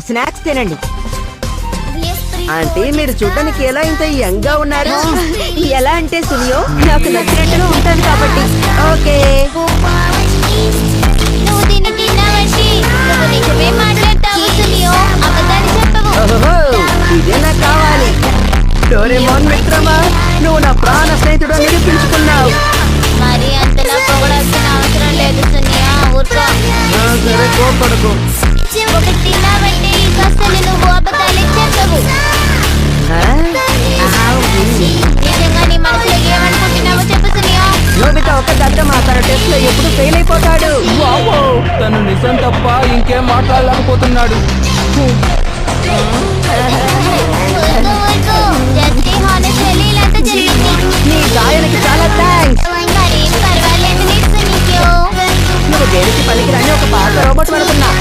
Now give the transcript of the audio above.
Snacks తినండి. అంటే మీరు చూడడానికి ఎలా ఇంత యంగ్ గా ఉన్నారు? ఎలా అంటే సునియో నాకు నచ్చినట్టుగా ఉంటాను కాబట్టి. ఓకే నువ్వు దీన్ని తిన్నావంటే నువ్వు నిజమే మాట్లాడతావు సునియో, అబద్ధాలు చెప్పవు. ఓహో ఇదే నాకు కావాలి. డోరేమోన్ మిత్రమా, నువ్వు నా ప్రాణ స్నేహితుడు నిరూపించుకున్నావు. మరి అంతలా పొగడాల్సిన అవసరం లేదు సునియా, ఊరుకో. సరే కోపడకు. ఒకటి తిన్నావంటే ఇక అసలు నువ్వు అబద్ధాలే చెప్పవు. నిజంగా నీ మనసులో ఏమనుకుంటున్నావో చెప్పు సునియా. నోబితా ఒక దద్దమా, తన టెస్ట్ లో ఎప్పుడు ఫెయిల్ అయిపోతాడు. వామ్మో, తను నిజం తప్ప ఇంకేం మాట్లాడలేకపోతున్నాడు. ఊరుకో, జస్ట్ హానెస్ట్లీ ఇలాంటి జరిగింది. నీ గాయానికి చాలా థ్యాంక్స్. మరేం పర్వాలేదు సునియో. నువ్వు దేనికి పనికిరాని ఒక పాత రోబోట్ అనుకున్నా.